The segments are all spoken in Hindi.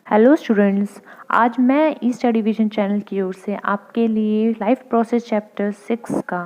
हेलो स्टूडेंट्स, आज मैं ई स्टडी विजन चैनल की ओर से आपके लिए लाइफ प्रोसेस चैप्टर 6 का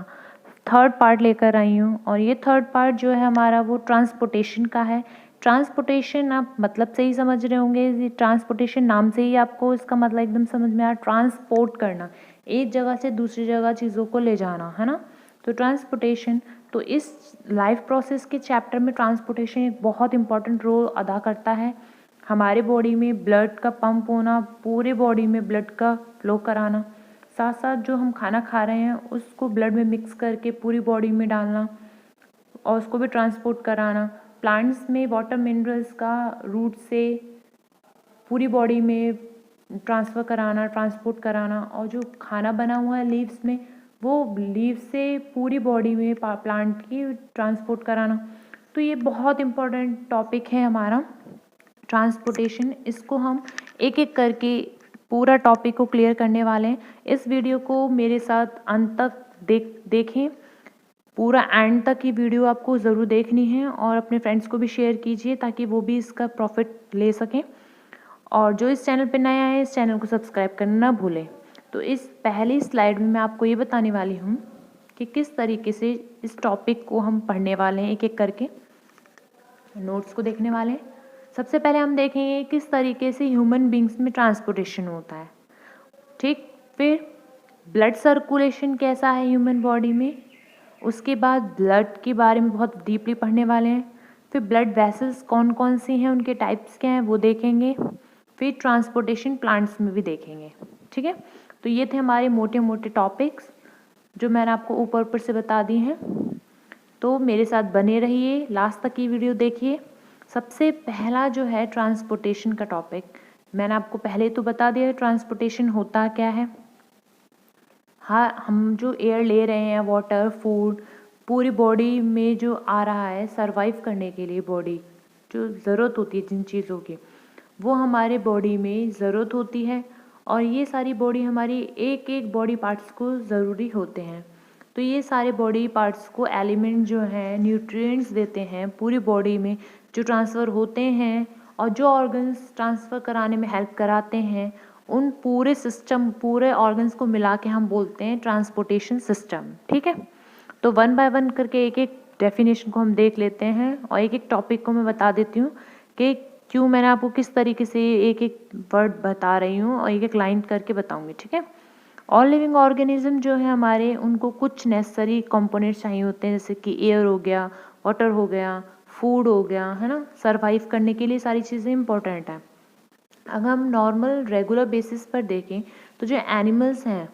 थर्ड पार्ट लेकर आई हूँ। और ये थर्ड पार्ट जो है हमारा वो ट्रांसपोर्टेशन का है। ट्रांसपोर्टेशन आप मतलब से ही समझ रहे होंगे। ट्रांसपोर्टेशन नाम से ही आपको इसका मतलब एकदम समझ में आया। ट्रांसपोर्ट करना, एक जगह से दूसरी जगह चीज़ों को ले जाना, है ना। तो ट्रांसपोर्टेशन, तो इस लाइफ प्रोसेस के चैप्टर में ट्रांसपोर्टेशन एक बहुत इंपॉर्टेंट रोल अदा करता है। हमारे बॉडी में ब्लड का पंप होना, पूरे बॉडी में ब्लड का फ्लो कराना, साथ साथ जो हम खाना खा रहे हैं उसको ब्लड में मिक्स करके पूरी बॉडी में डालना और उसको भी ट्रांसपोर्ट कराना। प्लांट्स में वाटर मिनरल्स का रूट से पूरी बॉडी में ट्रांसफ़र कराना, ट्रांसपोर्ट कराना, और जो खाना बना हुआ है लीव्स में, वो लीव्स से पूरी बॉडी में प्लांट की ट्रांसपोर्ट कराना। तो ये बहुत इम्पोर्टेंट टॉपिक है हमारा ट्रांसपोर्टेशन। इसको हम एक एक करके पूरा टॉपिक को क्लियर करने वाले हैं। इस वीडियो को मेरे साथ अंत तक देखें, पूरा एंड तक ये वीडियो आपको ज़रूर देखनी है और अपने फ्रेंड्स को भी शेयर कीजिए ताकि वो भी इसका प्रॉफिट ले सकें। और जो इस चैनल पे नए आए हैं, इस चैनल को सब्सक्राइब करना ना भूलें। तो इस पहली स्लाइड में मैं आपको ये बताने वाली हूँ कि किस तरीके से इस टॉपिक को हम पढ़ने वाले हैं, एक एक करके नोट्स को देखने वाले हैं। सबसे पहले हम देखेंगे किस तरीके से ह्यूमन बींग्स में ट्रांसपोर्टेशन होता है, ठीक। फिर ब्लड सर्कुलेशन कैसा है ह्यूमन बॉडी में, उसके बाद ब्लड के बारे में बहुत डीपली पढ़ने वाले हैं। फिर ब्लड वेसल्स कौन कौन सी हैं, उनके टाइप्स क्या हैं वो देखेंगे। फिर ट्रांसपोर्टेशन प्लांट्स में भी देखेंगे, ठीक है। तो ये थे हमारे मोटे मोटे टॉपिक्स जो मैंने आपको ऊपर ऊपर से बता दी हैं। तो मेरे साथ बने रहिए, लास्ट तक की वीडियो देखिए। सबसे पहला जो है ट्रांसपोर्टेशन का टॉपिक, मैंने आपको पहले तो बता दिया ट्रांसपोर्टेशन होता क्या है। हाँ, हम जो एयर ले रहे हैं, वाटर, फूड, पूरी बॉडी में जो आ रहा है सरवाइव करने के लिए, बॉडी जो ज़रूरत होती है जिन चीज़ों की, वो हमारे बॉडी में ज़रूरत होती है। और ये सारी बॉडी हमारी एक एक बॉडी पार्ट्स को ज़रूरी होते हैं। तो ये सारे बॉडी पार्ट्स को एलिमेंट जो हैं न्यूट्रिएंट्स देते हैं पूरी बॉडी में, जो ट्रांसफ़र होते हैं और जो ऑर्गन्स ट्रांसफ़र कराने में हेल्प कराते हैं, उन पूरे सिस्टम, पूरे ऑर्गन्स को मिला के हम बोलते हैं ट्रांसपोर्टेशन सिस्टम, ठीक है। तो वन बाय वन करके एक एक डेफिनेशन को हम देख लेते हैं और एक एक टॉपिक को मैं बता देती हूँ कि क्यों मैंने आपको किस तरीके से एक एक वर्ड बता रही हूँ और एक एक लाइन करके बताऊँगी, ठीक है। ऑल लिविंग ऑर्गेनिज्म जो है हमारे, उनको कुछ नेसेसरी कंपोनेंट्स चाहिए होते हैं, जैसे कि एयर हो गया, वाटर हो गया, फूड हो गया, है ना। सरवाइव करने के लिए सारी चीज़ें इंपॉर्टेंट हैं। अगर हम नॉर्मल रेगुलर बेसिस पर देखें तो जो एनिमल्स हैं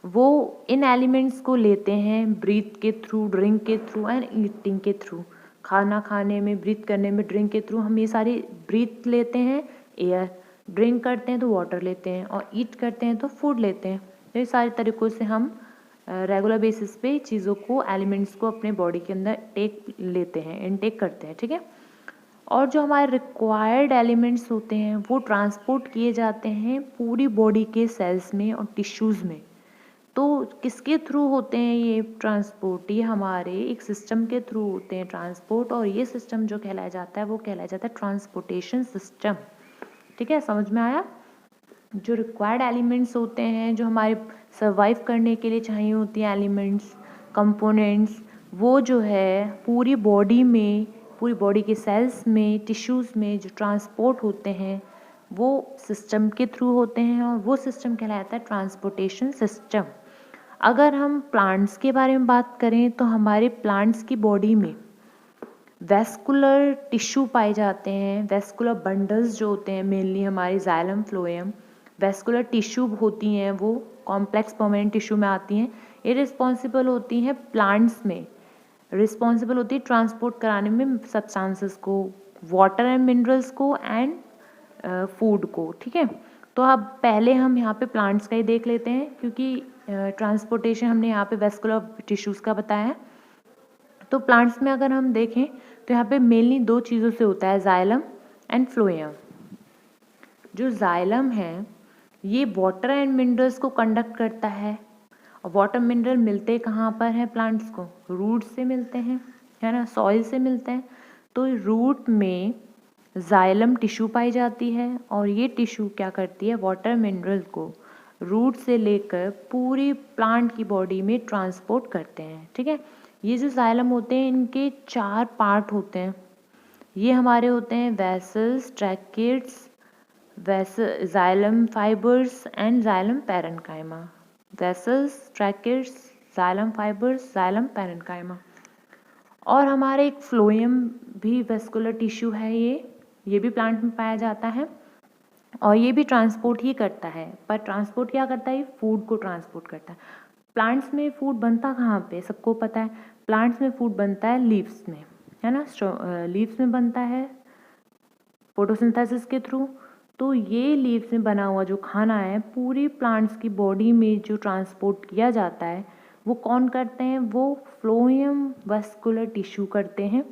वो इन एलिमेंट्स को लेते हैं ब्रीथ के थ्रू, ड्रिंक के थ्रू एंड ईटिंग के थ्रू। खाना खाने में, ब्रीथ करने में, ड्रिंक के थ्रू हम ये सारी, ब्रीथ लेते हैं एयर, ड्रिंक करते हैं तो वाटर लेते हैं, और ईट करते हैं तो फूड लेते हैं। तो ये सारे तरीक़ों से हम रेगुलर बेसिस पे चीज़ों को, एलिमेंट्स को अपने बॉडी के अंदर टेक लेते हैं, इनटेक करते हैं, ठीक है। और जो हमारे रिक्वायर्ड एलिमेंट्स होते हैं वो ट्रांसपोर्ट किए जाते हैं पूरी बॉडी के सेल्स में और टिश्यूज़ में। तो किसके थ्रू होते हैं ये ट्रांसपोर्ट, ये हमारे एक सिस्टम के थ्रू होते हैं ट्रांसपोर्ट, और ये सिस्टम जो कहलाया जाता है वो कहलाया जाता है ट्रांसपोर्टेशन सिस्टम, ठीक है। समझ में आया। जो रिक्वायर्ड एलिमेंट्स होते हैं, जो हमारे सर्वाइव करने के लिए चाहिए होती हैं एलिमेंट्स, कंपोनेंट्स, वो जो है पूरी बॉडी में, पूरी बॉडी के सेल्स में, टिश्यूज़ में जो ट्रांसपोर्ट होते हैं वो सिस्टम के थ्रू होते हैं, और वो सिस्टम कहलाता है ट्रांसपोर्टेशन सिस्टम। अगर हम प्लांट्स के बारे में बात करें तो हमारे प्लांट्स की बॉडी में वेस्कुलर टिश्यू पाए जाते हैं। वेस्कुलर बंडल्स जो होते हैं, मेनली हमारी जाइलम, फ्लोएम, वेस्कुलर टिश्यू होती हैं, वो कॉम्प्लेक्स परमानेंट टिश्यू में आती हैं। ये रिस्पॉन्सिबल होती हैं प्लांट्स में, रिस्पॉन्सिबल होती है ट्रांसपोर्ट कराने में सब्सटेंसेस को, वाटर एंड मिनरल्स को एंड फूड को, ठीक है। तो अब पहले हम यहाँ पे प्लांट्स का ही देख लेते हैं, क्योंकि ट्रांसपोर्टेशन हमने यहाँ पे वेस्कुलर टिश्यूज़ का बताया है। तो प्लांट्स में अगर हम देखें तो यहाँ पे मेनली दो चीज़ों से होता है, जाइलम एंड फ्लोएम। जो जाइलम है ये वाटर एंड मिनरल्स को कंडक्ट करता है, और वाटर मिनरल मिलते कहाँ पर हैं प्लांट्स को, रूट से मिलते हैं, है ना, सॉइल से मिलते हैं। तो रूट में जाइलम टिश्यू पाई जाती है और ये टिश्यू क्या करती है, वाटर मिनरल को रूट से लेकर पूरी प्लांट की बॉडी में ट्रांसपोर्ट करते हैं। ठीक है, ये जो जाइलम होते हैं इनके 4 पार्ट होते हैं। ये हमारे होते हैं vessels, tracheids, xylem fibres and xylem parenchyma. Vessels, tracheids, xylem fibres, xylem parenchyma. और हमारे एक फ्लोएम भी वेस्कुलर टिश्यू है, ये भी प्लांट में पाया जाता है और ये भी ट्रांसपोर्ट ही करता है। पर ट्रांसपोर्ट क्या करता है, फूड को ट्रांसपोर्ट करता है। प्लांट्स में फूड बनता कहाँ पे, सबको पता है, प्लांट्स में फूड बनता है लीव्स में, है ना, लीव्स में बनता है फोटोसिंथेसिस के थ्रू। तो ये लीव्स में बना हुआ जो खाना है पूरी प्लांट्स की बॉडी में जो ट्रांसपोर्ट किया जाता है वो कौन करते हैं, वो फ्लोएम वेस्कुलर टिश्यू करते हैं।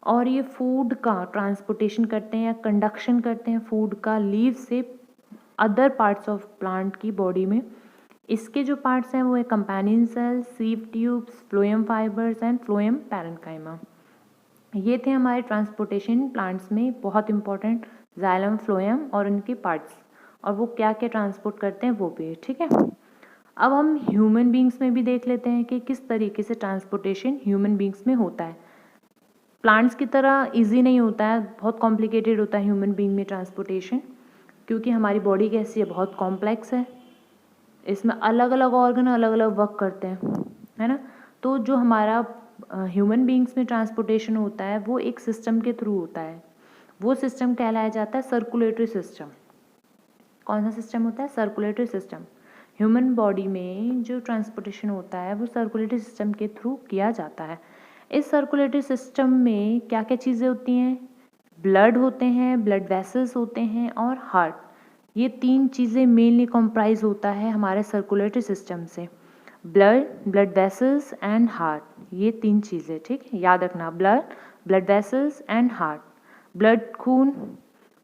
और ये फूड का ट्रांसपोर्टेशन करते हैं या कंडक्शन करते हैं फूड का लीव से अदर पार्ट्स ऑफ प्लांट की बॉडी में। इसके जो पार्ट्स हैं वो है companion cells, sieve tubes, phloem fibres and phloem parenchyma. ये थे हमारे ट्रांसपोर्टेशन प्लांट्स में बहुत इंपॉर्टेंट, जाइलम, फ्लोएम और उनके पार्ट्स, और वो क्या क्या ट्रांसपोर्ट करते हैं वो भी। ठीक है, अब हम ह्यूमन बींग्स में भी देख लेते हैं कि किस तरीके से ट्रांसपोर्टेशन ह्यूमन बींग्स में होता है। प्लांट्स की तरह इजी नहीं होता है, बहुत कॉम्प्लिकेटेड होता है ह्यूमन बींग में ट्रांसपोर्टेशन, क्योंकि हमारी बॉडी कैसी है, बहुत कॉम्प्लेक्स है। इसमें अलग अलग ऑर्गन अलग अलग वर्क करते हैं, है ना। तो जो हमारा ह्यूमन बींग्स में ट्रांसपोर्टेशन होता है वो एक सिस्टम के थ्रू होता है। वो सिस्टम कहलाया जाता है सर्कुलेटरी सिस्टम। कौन सा सिस्टम होता है, सर्कुलेटरी सिस्टम। ह्यूमन बॉडी में जो ट्रांसपोर्टेशन होता है वो सर्कुलेटरी सिस्टम के थ्रू किया जाता है। इस सर्कुलेटरी सिस्टम में क्या क्या चीज़ें होती हैं, ब्लड होते हैं, ब्लड वेसल्स होते हैं और हार्ट। ये 3 चीज़ें मेनली कॉम्प्राइज होता है हमारे सर्कुलेटरी सिस्टम से, blood, blood vessels and heart, ये 3 चीज़ें। ठीक है, याद रखना, blood, blood vessels and heart. Blood खून,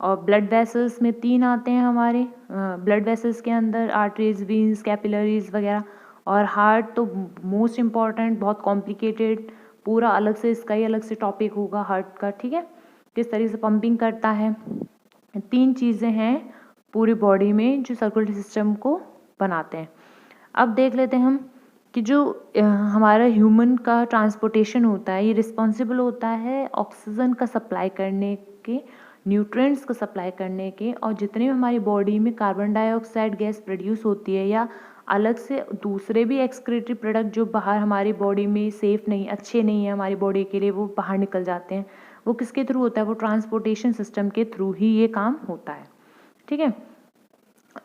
और ब्लड वेसल्स में 3 आते हैं हमारे, ब्लड वेसल्स के अंदर आर्टरीज, वीन्स, कैपिलरीज वगैरह। और हार्ट तो मोस्ट इम्पॉर्टेंट, बहुत कॉम्प्लिकेटेड, पूरा अलग से, इसका ही अलग से टॉपिक होगा हार्ट का। ठीक है, किस तरीके से पंपिंग करता है। 3 चीज़ें हैं पूरी बॉडी में जो सर्कुलेटरी सिस्टम को बनाते हैं। अब देख लेते हैं हम कि जो हमारा ह्यूमन का ट्रांसपोर्टेशन होता है ये रिस्पॉन्सिबल होता है ऑक्सीजन का सप्लाई करने के, न्यूट्रिएंट्स को सप्लाई करने के, और जितने भी हमारी बॉडी में कार्बन डाइऑक्साइड गैस प्रोड्यूस होती है या अलग से दूसरे भी एक्सक्रीटरी प्रोडक्ट जो बाहर हमारी बॉडी में सेफ़ नहीं, अच्छे नहीं है हमारी बॉडी के लिए, वो बाहर निकल जाते हैं। वो किसके थ्रू होता है, वो ट्रांसपोर्टेशन सिस्टम के थ्रू ही ये काम होता है। ठीक है,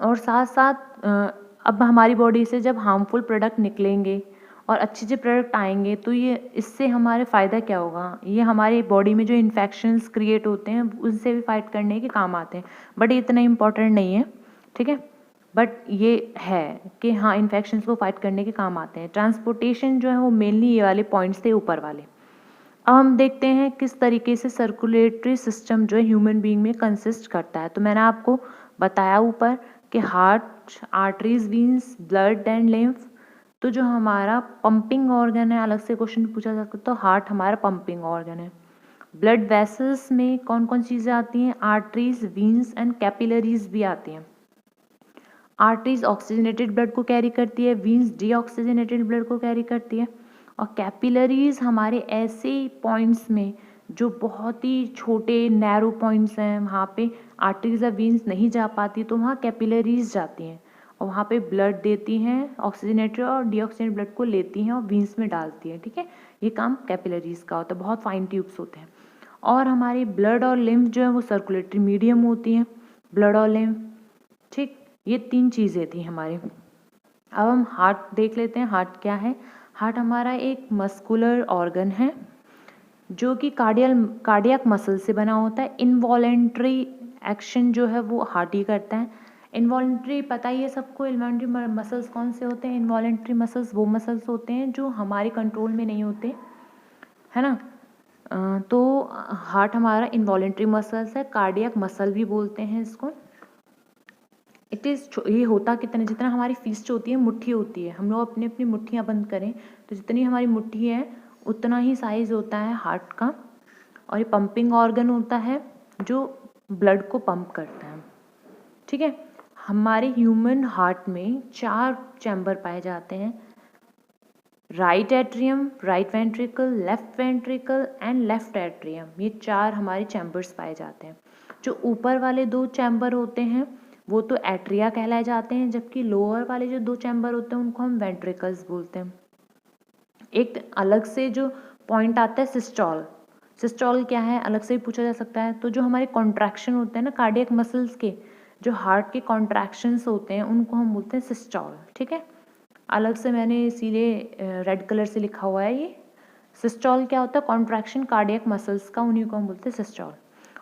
और साथ साथ अब हमारी बॉडी से जब हार्मफुल प्रोडक्ट निकलेंगे और अच्छे प्रोडक्ट आएंगे तो ये इससे हमारे फ़ायदा क्या होगा, ये हमारी बॉडी में जो इन्फेक्शंस क्रिएट होते हैं उनसे भी फाइट करने के काम आते हैं। बट ये इतना इम्पॉर्टेंट नहीं है, ठीक है, बट ये है कि हाँ इन्फेक्शंस को फाइट करने के काम आते हैं। ट्रांसपोर्टेशन जो है वो मेनली ये वाले पॉइंट्स थे ऊपर वाले। अब हम देखते हैं किस तरीके से सर्कुलेटरी सिस्टम जो है ह्यूमन बीइंग में कंसिस्ट करता है। तो मैंने आपको बताया ऊपर कि heart, arteries, veins, blood and lymph. तो जो हमारा पंपिंग ऑर्गन है, अलग से क्वेश्चन पूछा जा सकता है, तो हार्ट हमारा पंपिंग ऑर्गन है। ब्लड वेसल्स में कौन कौन चीज़ें आती हैं, आर्टरीज, वीन्स एंड कैपिलरीज भी आती हैं। आर्टरीज ऑक्सीजनेटेड ब्लड को कैरी करती है, वीन्स डीऑक्सीजनेटेड ब्लड को कैरी करती है, और कैपिलरीज हमारे ऐसे पॉइंट्स में जो बहुत ही छोटे नैरो पॉइंट्स हैं वहाँ पे आर्टरीज या वीन्स नहीं जा पाती, तो वहाँ कैपिलरीज जाती हैं और वहाँ पे ब्लड देती हैं, ऑक्सीजनेटेड और डीऑक्सीजनेटेड ब्लड को लेती हैं और वीन्स में डालती हैं। ठीक है, ये काम कैपिलरीज का होता है, बहुत फाइन ट्यूब्स होते हैं। और हमारी ब्लड और लिम्फ जो है वो सर्कुलेटरी मीडियम होती हैं, ब्लड और लिम्फ। ठीक, ये 3 चीज़ें थी हमारी। अब हम हार्ट देख लेते हैं। हार्ट क्या है, हार्ट हमारा एक मस्कुलर ऑर्गन है जो कि कार्डियक मसल से बना होता है। इनवॉलेंट्री एक्शन जो है वो हार्ट ही करता है। इनवॉलेंट्री पता ही है सबको, इनवॉलेंट्री मसल्स कौन से होते हैं, इनवॉलेंट्री मसल्स वो मसल्स होते हैं जो हमारे कंट्रोल में नहीं होते, है ना। तो हार्ट हमारा इनवॉलेंट्री मसल्स है, कार्डियक मसल भी बोलते हैं इसको। ये होता कितना, जितना हमारी फिस्ट होती है, मुट्ठी होती है, हम लोग अपनी अपनी मुट्ठियाँ बंद करें तो जितनी हमारी मुट्ठी है उतना ही साइज होता है हार्ट का। और ये पंपिंग ऑर्गन होता है जो ब्लड को पंप करता है। ठीक है, हमारे ह्यूमन हार्ट में 4 चैम्बर पाए जाते हैं, right atrium, right ventricle, left ventricle and left atrium. ये 4 हमारे चैम्बर्स पाए जाते हैं। जो ऊपर वाले 2 चैम्बर होते हैं वो तो एट्रिया कहलाए जाते हैं, जबकि लोअर वाले जो 2 चैम्बर होते हैं उनको हम वेंट्रिकल्स बोलते हैं। एक अलग से जो पॉइंट आता है सिस्टोल, सिस्टोल क्या है अलग से भी पूछा जा सकता है। तो जो हमारे कॉन्ट्रैक्शन होते हैं ना कार्डियक मसल्स के, जो हार्ट के कॉन्ट्रैक्शंस होते हैं उनको हम बोलते हैं सिस्टोल। ठीक है, अलग से मैंने इसीलिए रेड कलर से लिखा हुआ है ये। सिस्टोल क्या होता है, कॉन्ट्रैक्शन कार्डियक मसल्स का, उन्हीं को हम बोलते हैं सिस्टोल।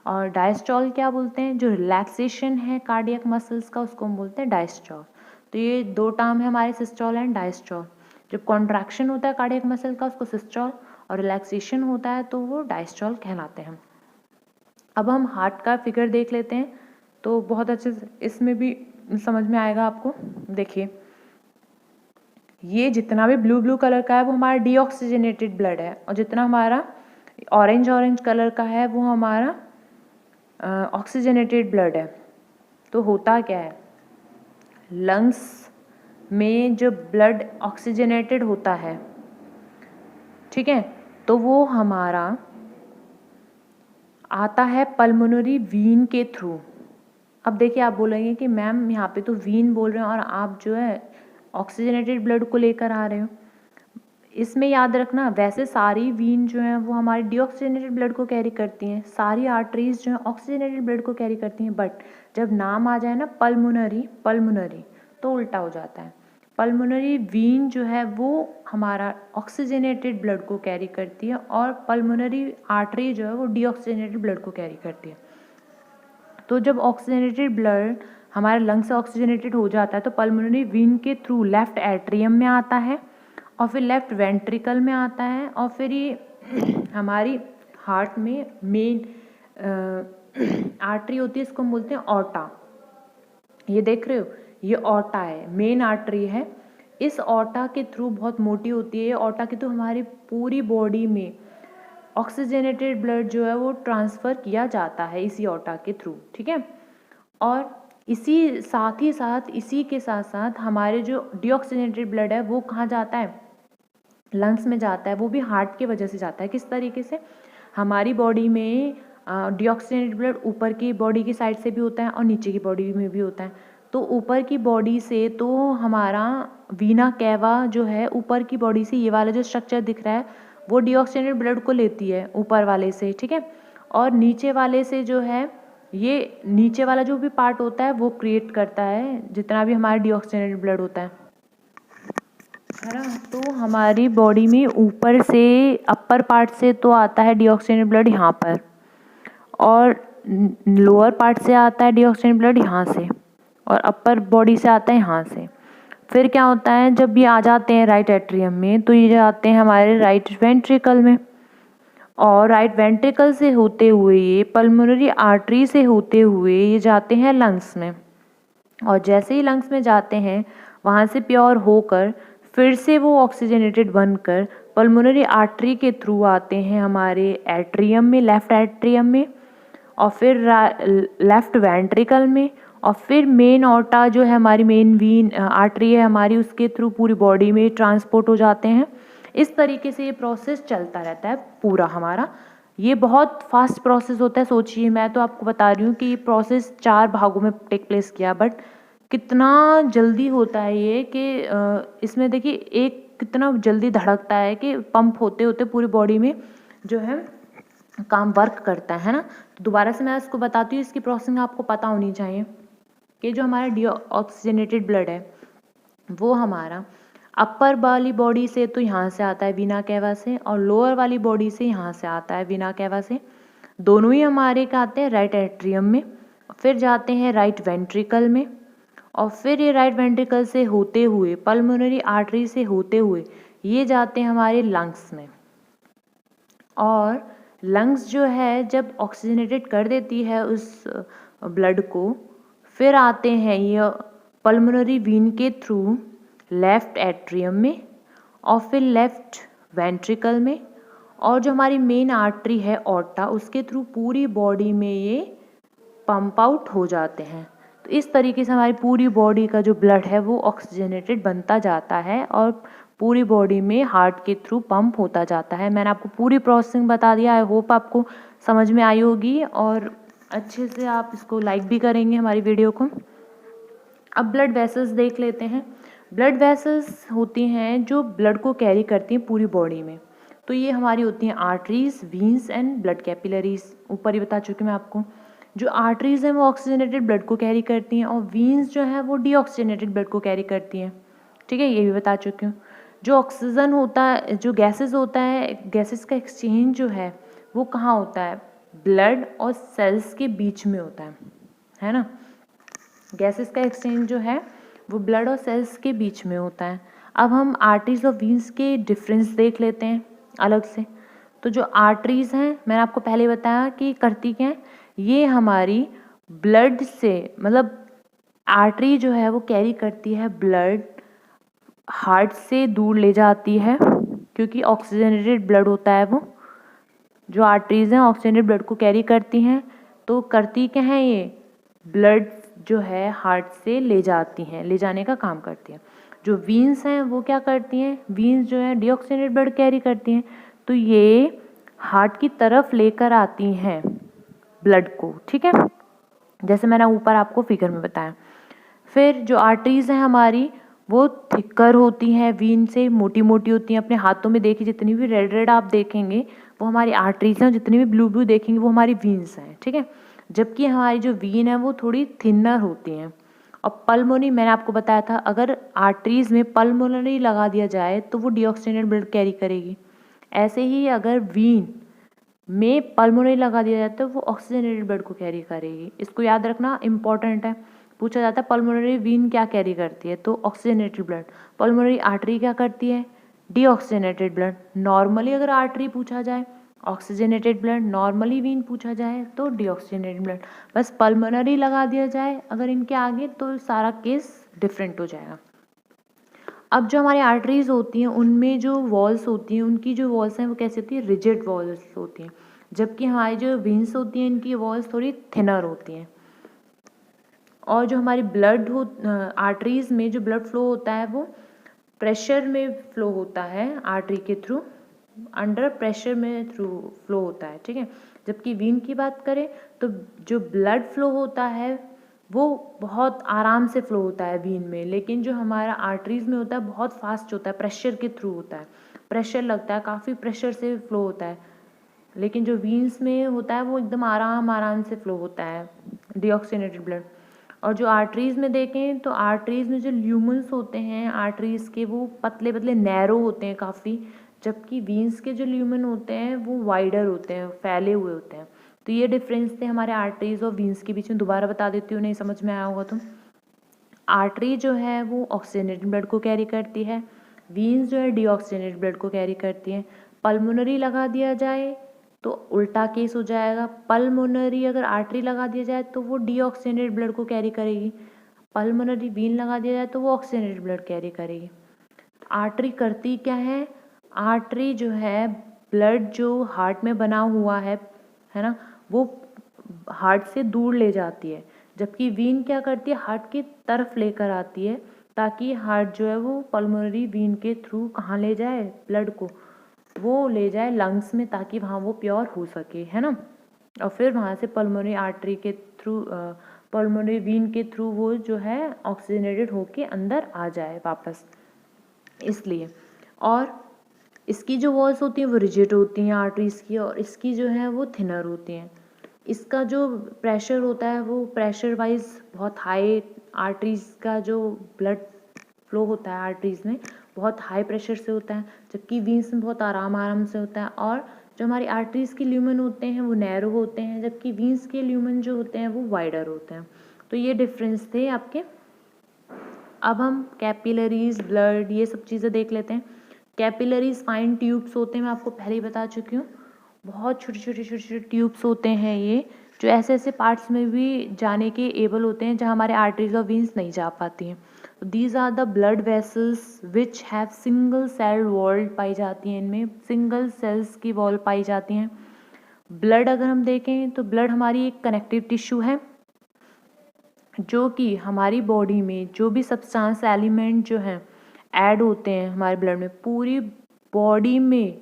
और डायस्टोल क्या बोलते हैं, जो रिलैक्सेशन है कार्डियक मसल्स का, उसको हम बोलते हैं डायस्टोल। तो ये 2 टर्म है हमारे, सिस्टोल एंड डायस्टोल। जब कॉन्ट्रैक्शन होता है कार्डियक मसल का उसको सिस्टोल, और रिलैक्सेशन होता है तो वो डायस्टोल कहलाते हैं। अब हम हार्ट का फिगर देख लेते हैं तो बहुत अच्छे से इसमें भी समझ में आएगा आपको। देखिए, ये जितना भी ब्लू ब्लू कलर का है वो हमारा डीऑक्सीजनेटेड ब्लड है, और जितना हमारा ऑरेंज ऑरेंज कलर का है वो हमारा ऑक्सीजनेटेड ब्लड है। तो होता क्या है, लंग्स में जो ब्लड ऑक्सीजनेटेड होता है, ठीक है, तो वो हमारा आता है पल्मोनरी वीन के थ्रू। अब देखिए, आप बोलेंगे कि मैम यहाँ पे तो वीन बोल रहे हैं और आप जो है ऑक्सीजनेटेड ब्लड को लेकर आ रहे हो। इसमें याद रखना, वैसे सारी वीन जो है वो हमारे डीऑक्सीजनेटेड ब्लड को कैरी करती हैं, सारी आर्टरीज जो है ऑक्सीजनेटेड ब्लड को कैरी करती हैं, बट जब नाम आ जाए ना पल्मोनरी पल्मोनरी तो उल्टा हो जाता है। पल्मोनरी वीन जो है वो हमारा ऑक्सीजनेटेड ब्लड को कैरी करती है, और पल्मोनरी आर्टरी जो है वो डीऑक्सीजनेटेड ब्लड को कैरी करती है। तो जब ऑक्सीजनेटेड ब्लड हमारे लंग से ऑक्सीजनेटेड हो जाता है तो पल्मोनरी वीन के थ्रू लेफ्ट एट्रियम में आता है, और फिर लेफ्ट वेंट्रिकल में आता है, और फिर ये हमारी हार्ट में मेन आर्टरी होती है, इसको हम बोलते हैं ऑर्टा। ये देख रहे हो, ये ऑर्टा है, मेन आर्टरी है। इस ऑर्टा के थ्रू, बहुत मोटी होती है ऑर्टा के थ्रू, हमारी पूरी बॉडी में ऑक्सीजनेटेड ब्लड जो है वो ट्रांसफ़र किया जाता है इसी ऑर्टा के थ्रू। ठीक है, और इसी साथ ही साथ इसी के साथ साथ हमारे जो डीऑक्सीजनेटेड ब्लड है वो कहाँ जाता है, लंग्स में जाता है। वो भी हार्ट की वजह से जाता है। किस तरीके से, हमारी बॉडी में डीऑक्सीजनेटेड ब्लड ऊपर की बॉडी की साइड से भी होता है और नीचे की बॉडी में भी होता है। तो ऊपर की बॉडी से तो हमारा वीना कैवा जो है, ऊपर की बॉडी से ये वाला जो स्ट्रक्चर दिख रहा है वो डीऑक्सीजनेटेड ब्लड को लेती है ऊपर वाले से। ठीक है, और नीचे वाले से जो है, ये नीचे वाला जो भी पार्ट होता है वो क्रिएट करता है जितना भी हमारा डीऑक्सीजनेटेड ब्लड होता है ना। तो हमारी बॉडी में ऊपर से, अपर पार्ट से तो आता है डीऑक्सीजनेटेड ब्लड यहाँ पर, और लोअर पार्ट से आता है डीऑक्सीजनेटेड ब्लड यहाँ से, और अपर बॉडी से आता है यहाँ से। फिर क्या होता है, जब ये आ जाते हैं राइट एट्रियम में तो ये जाते हैं हमारे राइट वेंट्रिकल में, और राइट वेंट्रिकल से होते हुए ये पल्मोनरी आर्टरी से होते हुए ये जाते हैं लंग्स में, और जैसे ही लंग्स में जाते हैं वहाँ से प्योर होकर फिर से वो ऑक्सीजनेटेड बनकर पल्मोनरी आर्टरी के थ्रू आते हैं हमारे एट्रियम में, लेफ्ट एट्रियम में, और फिर लेफ्ट वेंट्रिकल में, और फिर मेन ऑर्टा जो है हमारी मेन वीन आर्टरी है हमारी, उसके थ्रू पूरी बॉडी में ट्रांसपोर्ट हो जाते हैं। इस तरीके से ये प्रोसेस चलता रहता है पूरा हमारा। ये बहुत फास्ट प्रोसेस होता है। सोचिए, मैं तो आपको बता रही हूँ कि ये प्रोसेस 4 भागों में टेक प्लेस किया, बट कितना जल्दी होता है ये कि इसमें देखिए एक कितना जल्दी धड़कता है कि पंप होते होते पूरी बॉडी में जो है काम वर्क करता है ना। तो दोबारा से मैं इसको बताती हूँ, इसकी प्रोसेसिंग आपको पता होनी चाहिए कि जो हमारा डीऑक्सीजनेटेड ब्लड है वो हमारा अपर वाली बॉडी से तो यहाँ से आता है वीना कैवा से, और लोअर वाली बॉडी से यहाँ से आता है वीना कैवा से। दोनों ही हमारे क्या आते हैं राइट एट्रियम में, फिर जाते हैं राइट वेंट्रिकल में, और फिर ये राइट वेंट्रिकल से होते हुए पल्मोनरी आर्टरी से होते हुए ये जाते हैं हमारे लंग्स में। और लंग्स जो है जब ऑक्सीजनेटेड कर देती है उस ब्लड को, फिर आते हैं ये पल्मोनरी वीन के थ्रू लेफ्ट एट्रियम में, और फिर लेफ्ट वेंट्रिकल में, और जो हमारी मेन आर्टरी है ऑर्टा, उसके थ्रू पूरी बॉडी में ये पंप आउट हो जाते हैं। तो इस तरीके से हमारी पूरी बॉडी का जो ब्लड है वो ऑक्सीजनेटेड बनता जाता है और पूरी बॉडी में हार्ट के थ्रू पंप होता जाता है। मैंने आपको पूरी प्रोसेसिंग बता दिया। आई होप आपको समझ में आई होगी और अच्छे से आप इसको लाइक भी करेंगे हमारी वीडियो को। अब ब्लड वेसल्स देख लेते हैं। ब्लड वेसल्स होती हैं जो ब्लड को कैरी करती हैं पूरी बॉडी में। तो ये हमारी होती हैं arteries, veins and blood capillaries. ऊपर ही बता चुकी मैं आपको। जो आर्टरीज हैं वो ऑक्सीजनेटेड ब्लड को कैरी करती हैं और वीन्स जो हैं वो डीऑक्सीजनेटेड ब्लड को कैरी करती हैं। ठीक है, ये भी बता चुकी हूँ। जो ऑक्सीजन होता है, जो गैसेस होता है, गैसेस का एक्सचेंज जो है वो कहाँ होता है? ब्लड और सेल्स के बीच में होता है ना। गैसेस का एक्सचेंज जो है वो ब्लड और सेल्स के बीच में होता है। अब हम आर्टरीज और वीन्स के डिफरेंस देख लेते हैं अलग से। तो जो आर्टरीज हैं, मैंने आपको पहले बताया कि करती क्या है, ये हमारी ब्लड से, मतलब आर्टरी जो है वो कैरी करती है ब्लड, हार्ट से दूर ले जाती है क्योंकि ऑक्सीजनेटेड ब्लड होता है वो। जो आर्टरीज हैं ऑक्सीजनेटेड ब्लड को कैरी करती हैं, तो करती क्या है, ये ब्लड जो है हार्ट से ले जाती हैं, ले जाने का काम करती हैं। जो वीन्स हैं वो क्या करती हैं, वीन्स जो है डीऑक्सीजनेटेड ब्लड कैरी करती हैं, तो ये हार्ट की तरफ लेकर आती हैं ब्लड को। ठीक है, जैसे मैंने ऊपर आपको फिगर में बताया। फिर जो आर्टरीज हैं हमारी वो थिकर होती हैं, वीन से मोटी मोटी होती हैं। अपने हाथों में देखिए, जितनी भी रेड रेड आप देखेंगे वो हमारी आर्टरीज हैं, जितनी भी ब्लू ब्लू देखेंगे वो हमारी वीन्स हैं। ठीक है, जबकि हमारी जो वीन है वो थोड़ी थिनर होती हैं। और पल्मोनरी, मैंने आपको बताया था, अगर आर्टरीज में पल्मोनरी लगा दिया जाए तो वो डीऑक्सीजनेटेड ब्लड कैरी करेगी। ऐसे ही अगर वीन में पल्मोनरी लगा दिया जाता है तो वो ऑक्सीजनेटेड ब्लड को कैरी करेगी। इसको याद रखना, इंपॉर्टेंट है। पूछा जाता है पल्मोनरी वीन क्या कैरी करती है, तो ऑक्सीजनेटेड ब्लड। पल्मोनरी आर्टरी क्या करती है, डीऑक्सीजनेटेड ब्लड। नॉर्मली अगर आर्टरी पूछा जाए ऑक्सीजनेटेड ब्लड, नॉर्मली वीन पूछा जाए तो डीऑक्सीजनेटेड ब्लड। बस पल्मोनरी लगा दिया जाए अगर इनके आगे तो सारा केस डिफरेंट हो जाएगा। अब जो हमारी आर्टरीज होती हैं उनमें जो वॉल्स होती हैं, उनकी जो वॉल्स हैं वो कैसी होती है, रिजिड वॉल्स होती हैं। जबकि हमारी जो वेन्स होती हैं इनकी वॉल्स थोड़ी थिनर होती हैं। और जो हमारी ब्लड हो, आर्टरीज में जो ब्लड फ्लो होता है वो प्रेशर में फ्लो होता है, आर्टरी के थ्रू अंडर प्रेशर में थ्रू फ्लो होता है। ठीक है, जबकि वीन की बात करें तो जो ब्लड फ्लो होता है वो बहुत आराम से फ्लो होता है वीन में, लेकिन जो हमारा आर्टरीज में होता है बहुत फास्ट होता है, प्रेशर के थ्रू होता है, प्रेशर लगता है, काफ़ी प्रेशर से फ्लो होता है। लेकिन जो वीन्स में होता है वो एकदम आराम से फ्लो होता है डीऑक्सीजनेटेड ब्लड। और जो आर्टरीज में देखें तो आर्टरीज में जो ल्यूमन्स होते हैं आर्टरीज के वो पतले पतले नैरो होते हैं काफ़ी, जबकि वीन्स के जो ल्यूमन होते हैं वो वाइडर होते हैं, फैले हुए होते हैं। तो ये डिफरेंस थे हमारे आर्टरीज और वीन्स के बीच में। दोबारा बता देती हूँ, नहीं समझ में आया होगा तो। आर्टरी जो है वो ऑक्सीजनेटेड ब्लड को कैरी करती है, वीन्स जो है डीऑक्सीजनेटेड ब्लड को कैरी करती हैं। पल्मोनरी लगा दिया जाए तो उल्टा केस हो जाएगा। पल्मोनरी अगर आर्टरी लगा दिया जाए तो वो डीऑक्सीजनेटेड ब्लड को कैरी करेगी, पल्मोनरी वीन लगा दिया जाए तो वो ऑक्सीजनेटेड ब्लड कैरी करेगी। आर्टरी करती क्या है, आर्टरी जो है ब्लड जो हार्ट में बना हुआ है ना, वो हार्ट से दूर ले जाती है। जबकि वीन क्या करती है, हार्ट की तरफ लेकर आती है ताकि हार्ट जो है वो पल्मोनरी वीन के थ्रू कहाँ ले जाए, ब्लड को वो ले जाए लंग्स में, ताकि वहाँ वो प्योर हो सके, है ना। और फिर वहाँ से पल्मोनरी आर्टरी के थ्रू, पल्मोनरी वीन के थ्रू वो जो है ऑक्सीजनेटेड होके अंदर आ जाए वापस, इसलिए। और इसकी जो वॉल्स होती हैं वो रिजिड होती हैं आर्टरीज की, और इसकी जो है वो थिनर होती हैं। इसका जो प्रेशर होता है वो प्रेशर वाइज बहुत हाई, आर्टरीज का जो ब्लड फ्लो होता है आर्टरीज में बहुत हाई प्रेशर से होता है, जबकि वीन्स में बहुत आराम से होता है। और जो हमारी आर्टरीज के ल्यूमन होते हैं वो नैरो होते हैं, जबकि वीन्स के ल्यूमन जो होते हैं वो वाइडर होते हैं। तो ये डिफरेंस थे आपके। अब हम कैपिलरीज, ब्लड, ये सब चीज़ें देख लेते हैं। कैपिलरीज फाइन ट्यूब्स होते हैं, मैं आपको पहले ही बता चुकी हूँ। बहुत छोटे छोटे ट्यूब्स होते हैं ये, जो ऐसे ऐसे पार्ट्स में भी जाने के एबल होते हैं जहाँ हमारे आर्टरीज और वीन्स नहीं जा पाती हैं। तो these are the blood vessels which have single cell wall पाई जाती हैं, इनमें सिंगल सेल्स की वॉल पाई जाती हैं। ब्लड अगर हम देखें तो ब्लड हमारी एक कनेक्टिव टिश्यू है जो कि हमारी बॉडी में जो भी सब्सटेंस एलिमेंट जो हैं ऐड होते हैं हमारे ब्लड में, पूरी बॉडी में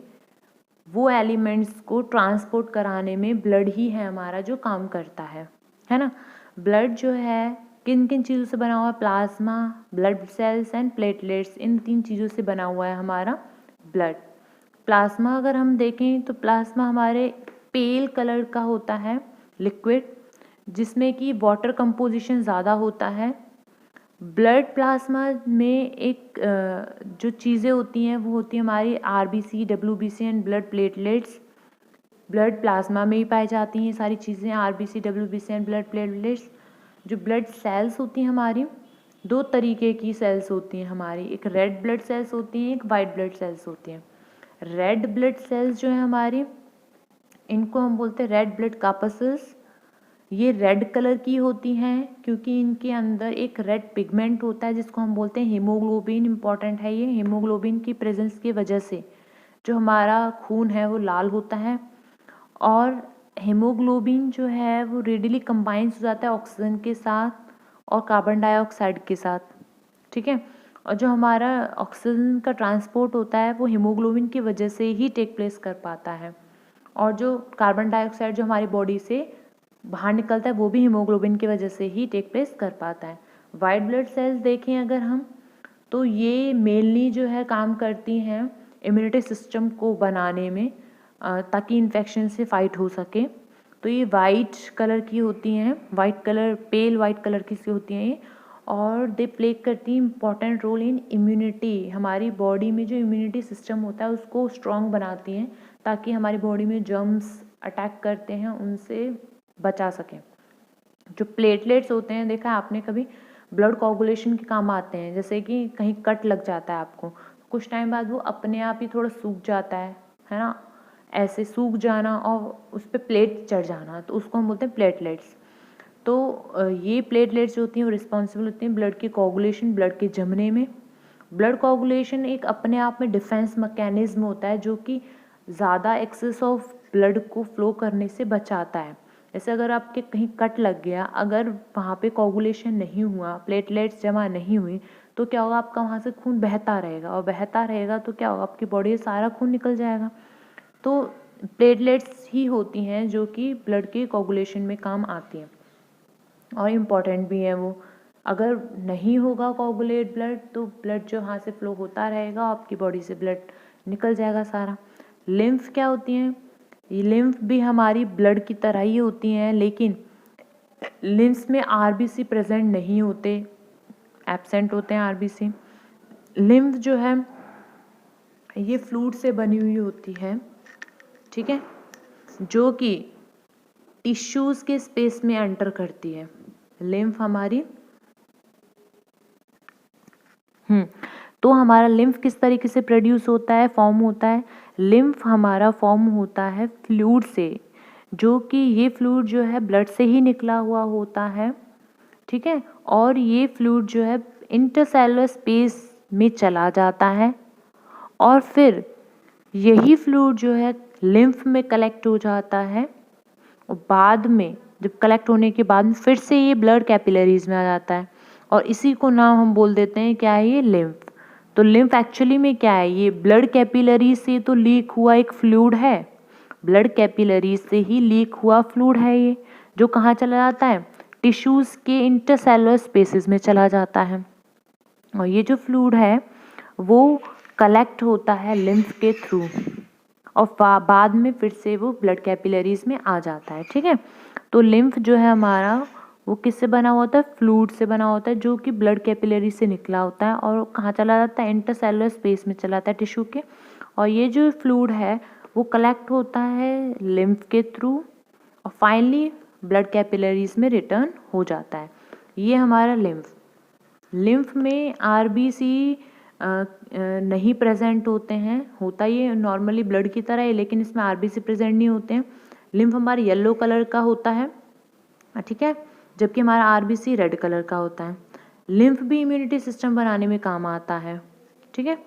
वो एलिमेंट्स को ट्रांसपोर्ट कराने में ब्लड ही है हमारा जो काम करता है ना। ब्लड जो है किन किन चीज़ों से बना हुआ है? Plasma, blood cells and platelets, इन 3 चीज़ों से बना हुआ है हमारा ब्लड। प्लाज्मा अगर हम देखें तो प्लाज्मा हमारे पेल कलर का होता है लिक्विड, जिसमें कि वाटर कंपोजिशन ज़्यादा होता है। ब्लड प्लाज्मा में एक जो चीज़ें होती हैं वो होती है हमारी RBC, WBC and blood platelets. Blood plasma में ही पाई जाती हैं सारी चीज़ें, RBC, WBC and blood platelets. जो ब्लड सेल्स होती हैं हमारी, 2 तरीके की सेल्स होती हैं हमारी, एक रेड ब्लड सेल्स होती हैं, एक वाइट ब्लड सेल्स होती हैं। रेड ब्लड सेल्स जो है हमारी, इनको हम बोलते हैं रेड ब्लड कार्पसेल्स। ये रेड कलर की होती हैं क्योंकि इनके अंदर एक रेड पिगमेंट होता है जिसको हम बोलते हैं हीमोग्लोबिन। इम्पॉर्टेंट है ये, हीमोग्लोबिन की प्रेजेंस की वजह से जो हमारा खून है वो लाल होता है, और हीमोग्लोबिन जो है वो रेडिली कंबाइंस हो जाता है ऑक्सीजन के साथ और कार्बन डाइऑक्साइड के साथ, ठीक है। और जो हमारा ऑक्सीजन का ट्रांसपोर्ट होता है वो हीमोग्लोबिन की वजह से ही टेक प्लेस कर पाता है, और जो कार्बन डाइऑक्साइड जो हमारी बॉडी से बाहर निकलता है वो भी हीमोग्लोबिन की वजह से ही टेक प्लेस कर पाता है। वाइट ब्लड सेल्स देखें अगर हम, तो ये मेनली जो है काम करती हैं इम्यूनिटी सिस्टम को बनाने में, ताकि इन्फेक्शन से फाइट हो सके। तो ये वाइट कलर की होती हैं, वाइट कलर, पेल वाइट कलर की सी होती हैं ये, और दे प्ले करती हैं इम्पॉर्टेंट रोल इन इम्यूनिटी। हमारी बॉडी में जो इम्यूनिटी सिस्टम होता है उसको स्ट्रॉन्ग बनाती हैं ताकि हमारी बॉडी में जर्म्स अटैक करते हैं उनसे बचा सकें। जो प्लेटलेट्स होते हैं, देखा है आपने कभी, ब्लड कोगुलेशन के काम आते हैं। जैसे कि कहीं कट लग जाता है आपको, कुछ टाइम बाद वो अपने आप ही थोड़ा सूख जाता है ना, ऐसे सूख जाना और उस पर प्लेट चढ़ जाना, तो उसको हम बोलते हैं प्लेटलेट्स। तो ये प्लेटलेट्स जो होती हैं वो रिस्पॉन्सिबल होती हैं ब्लड की कोगुलेशन, ब्लड के जमने में। ब्लड कोगुलेशन एक अपने आप में डिफेंस मैकेनिज्म होता है जो कि ज़्यादा एक्सेस ऑफ ब्लड को फ्लो करने से बचाता है। जैसे अगर आपके कहीं कट लग गया, अगर वहाँ पे कोगुलेशन नहीं हुआ, प्लेटलेट्स जमा नहीं हुई, तो क्या होगा, आपका वहाँ से खून बहता रहेगा, और बहता रहेगा तो क्या होगा, आपकी बॉडी से सारा खून निकल जाएगा। तो प्लेटलेट्स ही होती हैं जो कि ब्लड के कोगुलेशन में काम आती हैं और इम्पॉर्टेंट भी है वो। अगर नहीं होगा कोगुलेट ब्लड तो ब्लड जो यहाँ से फ्लो होता रहेगा, आपकी बॉडी से ब्लड निकल जाएगा सारा। लिम्फ क्या होती हैं? ये लिम्फ भी हमारी ब्लड की तरह ही होती हैं, लेकिन लिम्फ्स में आरबीसी प्रेजेंट नहीं होते, एब्सेंट होते हैं आरबीसी। लिम्फ जो है ये फ्लूइड से बनी हुई होती है, ठीक है, जो कि टिश्यूज़ के स्पेस में एंटर करती है। लिम्फ हमारी तो हमारा लिम्फ किस तरीके से प्रोड्यूस होता है, फॉर्म होता है? लिम्फ हमारा फॉर्म होता है फ्लूइड से, जो कि ये फ्लूइड जो है ब्लड से ही निकला हुआ होता है, ठीक है। और ये फ्लूइड जो है इंटरसेलुलर स्पेस में चला जाता है, और फिर यही फ्लूइड जो है लिम्फ में कलेक्ट हो जाता है, और बाद में जब कलेक्ट होने के बाद में फिर से ये ब्लड कैपिलरीज में आ जाता है, और इसी को नाम हम बोल देते हैं क्या है, ये लिम्फ। तो लिम्फ एक्चुअली में क्या है, ये ब्लड कैपिलरी से तो लीक हुआ एक फ्लूइड है, ब्लड कैपिलरी से ही लीक हुआ फ्लूइड है ये, जो कहाँ चला जाता है, टिश्यूज़ के इंटरसेलुलर स्पेसेस में चला जाता है। और ये जो फ्लूइड है वो कलेक्ट होता है लिम्फ के थ्रू, और बाद में फिर से वो ब्लड कैपिलरीज में आ जाता है, ठीक है। तो लिम्फ जो है हमारा वो किससे बना होता है, फ्लूइड से बना होता है, जो कि ब्लड कैपिलरी से निकला होता है और कहाँ चला जाता है, इंटरसेलुलर स्पेस में चला जाता है टिश्यू के। और ये जो फ्लूइड है वो कलेक्ट होता है लिम्फ के थ्रू, और फाइनली ब्लड कैपिलरीज में रिटर्न हो जाता है। ये हमारा लिम्फ। लिम्फ में आरबीसी नहीं प्रेजेंट होते हैं, होता ये नॉर्मली ब्लड की तरह है, लेकिन इसमें आरबीसी प्रेजेंट नहीं होते हैं। लिम्फ हमारा येलो कलर का होता है, ठीक है, जबकि हमारा आरबीसी रेड कलर का होता है। लिम्फ भी इम्यूनिटी सिस्टम बनाने में काम आता है। ठीक है,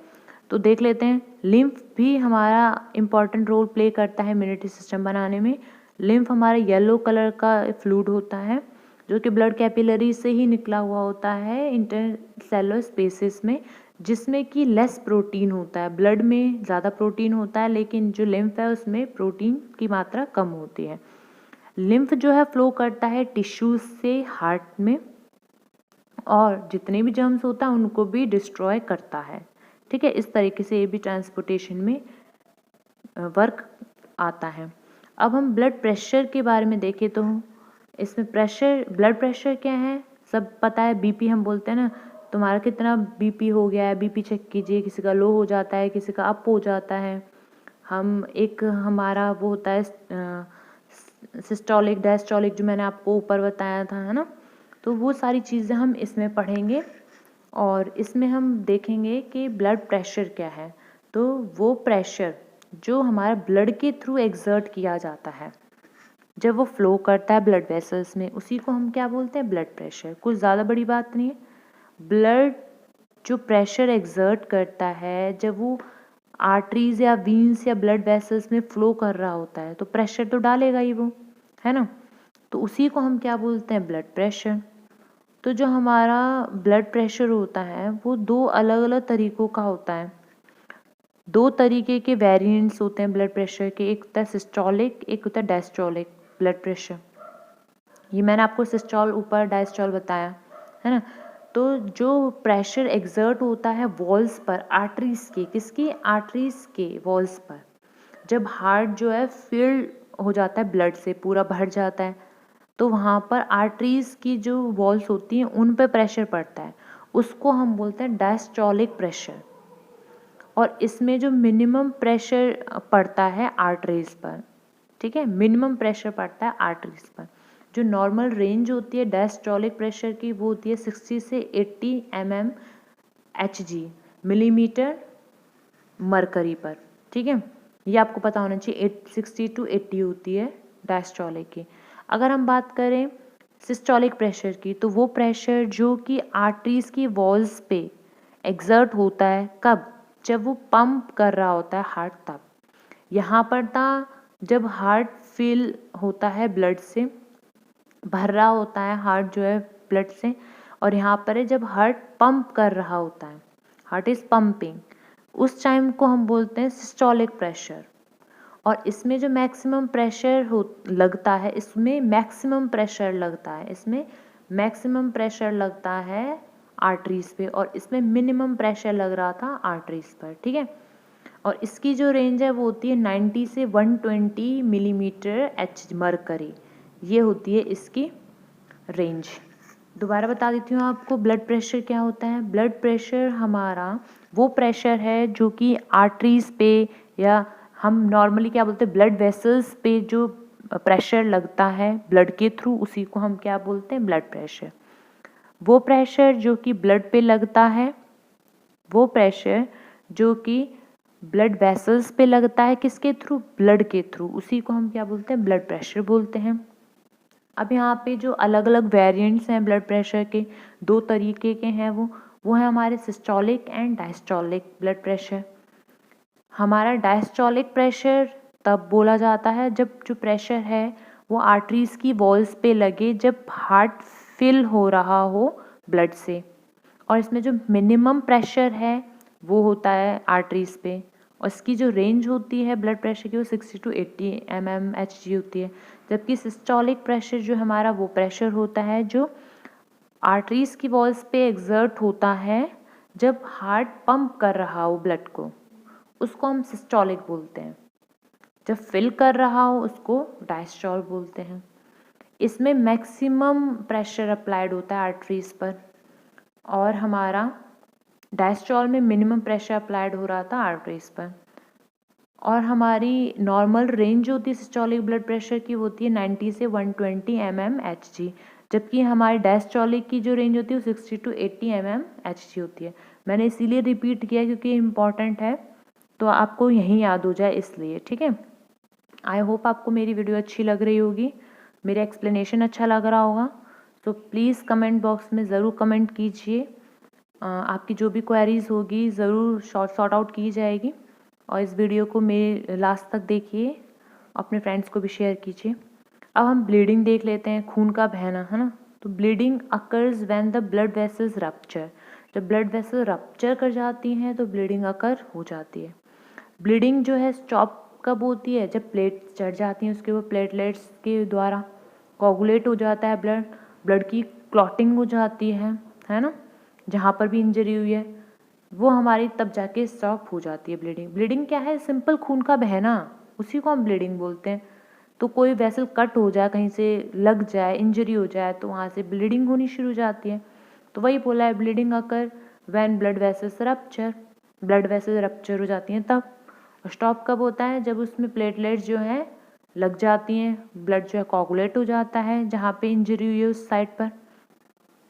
तो देख लेते हैं। लिम्फ भी हमारा इम्पॉर्टेंट रोल प्ले करता है इम्यूनिटी सिस्टम बनाने में। लिम्फ हमारा येलो कलर का फ्लूइड होता है जो कि ब्लड कैपिलरी से ही निकला हुआ होता है इंटरसेलुलर स्पेसेस में, जिसमें कि लेस प्रोटीन होता है। ब्लड में ज़्यादा प्रोटीन होता है लेकिन जो लिम्फ है उसमें प्रोटीन की मात्रा कम होती है। लिम्फ जो है फ्लो करता है टिश्यूज से हार्ट में, और जितने भी जर्म्स होता है उनको भी डिस्ट्रॉय करता है। ठीक है, इस तरीके से ये भी ट्रांसपोर्टेशन में वर्क आता है। अब हम ब्लड प्रेशर के बारे में देखें तो इसमें ब्लड प्रेशर क्या है सब पता है। बीपी हम बोलते हैं ना, तुम्हारा कितना बीपी हो गया है, बीपी चेक कीजिए। किसी का लो हो जाता है, किसी का अप हो जाता है। हमारा वो होता है सिस्टोलिक डायस्टोलिक, जो मैंने आपको ऊपर बताया था, है ना। तो वो सारी चीज़ें हम इसमें पढ़ेंगे और इसमें हम देखेंगे कि ब्लड प्रेशर क्या है। तो वो प्रेशर जो हमारा ब्लड के थ्रू एक्सर्ट किया जाता है जब वो फ्लो करता है ब्लड वेसल्स में, उसी को हम क्या बोलते हैं, ब्लड प्रेशर। कुछ ज़्यादा बड़ी बात नहीं है। ब्लड जो प्रेशर एक्सर्ट करता है जब वो आर्टरीज या वीन्स या ब्लड वेसल्स में फ्लो कर रहा होता है तो प्रेशर तो डालेगा ही वो, है ना। तो उसी को हम क्या बोलते हैं, ब्लड प्रेशर। तो जो हमारा ब्लड प्रेशर होता है वो दो अलग अलग तरीकों का होता है। दो तरीके के वेरिएंट्स होते हैं ब्लड प्रेशर के, एक होता है सिस्टोलिक, एक होता है डायस्टोलिक ब्लड प्रेशर। ये मैंने आपको सिस्टोल ऊपर डायस्टोल बताया, है ना। तो जो प्रेशर एक्सर्ट होता है वॉल्स पर, आर्टरीज के, किसकी, आर्टरीज के वॉल्स पर, जब हार्ट जो है फिल हो जाता है ब्लड से, पूरा भर जाता है, तो वहाँ पर आर्टरीज की जो वॉल्स होती हैं उन पर प्रेशर पड़ता है, उसको हम बोलते हैं डायस्टोलिक प्रेशर। और इसमें जो मिनिमम प्रेशर पड़ता है आर्टरीज पर, ठीक है, मिनिमम प्रेशर पड़ता है आर्टरीज पर। जो नॉर्मल रेंज होती है डायस्टोलिक प्रेशर की वो होती है 60 से 80 mmHg, मिलीमीटर मरकरी पर। ठीक है, ये आपको पता होना चाहिए। 60 to 80 होती है डायस्टोलिक की। अगर हम बात करें सिस्टोलिक प्रेशर की, तो वो प्रेशर जो कि आर्टरीज की वॉल्स पे एक्सर्ट होता है, कब, जब वो पंप कर रहा होता है हार्ट, तब। यहाँ पर था जब हार्ट फिल होता है ब्लड से, भर रहा होता है हार्ट जो है ब्लड से, और यहाँ पर है जब हार्ट पंप कर रहा होता है, हार्ट इज पंपिंग, उस टाइम को हम बोलते हैं सिस्टोलिक प्रेशर। और इसमें जो मैक्सिमम प्रेशर लगता है, इसमें मैक्सिमम प्रेशर लगता है, इसमें मैक्सिमम प्रेशर लगता है आर्टरीज पे, और इसमें मिनिमम प्रेशर लग रहा था आर्टरीज पर। ठीक है, और इसकी जो रेंज है वो होती है 90 से 120 मिलीमीटर एच मरकरी, ये होती है इसकी रेंज। दोबारा बता देती हूँ आपको ब्लड प्रेशर क्या होता है। ब्लड प्रेशर हमारा वो प्रेशर है जो कि आर्टरीज पे, या हम नॉर्मली क्या बोलते हैं, ब्लड वेसल्स पे जो प्रेशर लगता है ब्लड के थ्रू, उसी को हम क्या बोलते हैं, ब्लड प्रेशर। वो प्रेशर जो कि ब्लड पे लगता है, वो प्रेशर जो कि ब्लड वेसल्स पे लगता है, किसके थ्रू, ब्लड के थ्रू, उसी को हम क्या बोलते हैं, ब्लड प्रेशर बोलते हैं। अब यहाँ पे जो अलग अलग वेरिएंट्स हैं ब्लड प्रेशर के, दो तरीके के हैं, वो है हमारे systolic and diastolic blood pressure. हमारा डायस्टोलिक प्रेशर तब बोला जाता है जब जो प्रेशर है वो आर्टरीज की वॉल्स पे लगे, जब हार्ट फिल हो रहा हो ब्लड से। और इसमें जो मिनिमम प्रेशर है वो होता है आर्टरीज पे, और इसकी जो रेंज होती है ब्लड प्रेशर की वो 60 to 80 mmHg होती है। जबकि सिस्टोलिक प्रेशर जो हमारा वो प्रेशर होता है जो आर्टरीज की वॉल्स पे एक्सर्ट होता है जब हार्ट पंप कर रहा हो ब्लड को, उसको हम सिस्टोलिक बोलते हैं। जब फिल कर रहा हो उसको डायस्टोल बोलते हैं। इसमें मैक्सिमम प्रेशर अप्लाइड होता है आर्टरीज पर, और हमारा डायस्टोल में मिनिमम प्रेशर अप्लाइड हो रहा था आर्टरीज पर। और हमारी नॉर्मल रेंज होती है सिस्टोलिक ब्लड प्रेशर की, होती है 90 से 120 mmHg, जबकि हमारी डायस्टोलिक की जो रेंज होती है वो 60 to 80 mmHg होती है। मैंने इसीलिए रिपीट किया क्योंकि इम्पॉर्टेंट है, तो आपको यहीं याद हो जाए इसलिए। ठीक है, आई होप आपको मेरी वीडियो अच्छी लग रही होगी, मेरा एक्सप्लेनेशन अच्छा लग रहा होगा। तो प्लीज़ कमेंट बॉक्स में ज़रूर कमेंट कीजिए। आपकी जो भी क्वेरीज होगी ज़रूर सॉर्ट आउट की जाएगी। और इस वीडियो को मेरे लास्ट तक देखिए, अपने फ्रेंड्स को भी शेयर कीजिए। अब हम ब्लीडिंग देख लेते हैं, खून का बहना, है ना। तो bleeding occurs when the blood vessels rupture. जब ब्लड वेसल रप्चर कर जाती हैं तो ब्लीडिंग अकर हो जाती है। ब्लीडिंग जो है स्टॉप कब होती है? जब प्लेट चढ़ जाती हैं उसके ऊपर, प्लेटलेट्स के द्वारा कोगुलेट हो जाता है ब्लड, ब्लड की क्लॉटिंग हो जाती है ना। जहाँ पर भी इंजरी हुई है वो हमारी तब जाके स्टॉप हो जाती है ब्लीडिंग। ब्लीडिंग क्या है? सिंपल खून का बहना, उसी को हम ब्लीडिंग बोलते हैं। तो कोई वेसल कट हो जाए, कहीं से लग जाए, इंजरी हो जाए तो वहाँ से ब्लीडिंग होनी शुरू हो जाती है। तो वही बोला है, bleeding occur when blood vessels rupture. Blood vessel rupture हो जाती हैं तब। स्टॉप कब होता है? जब उसमें प्लेटलेट्स जो है लग जाती हैं, ब्लड जो है कोगुलेट हो जाता है जहाँ पे इंजरी हुई है उस साइड पर।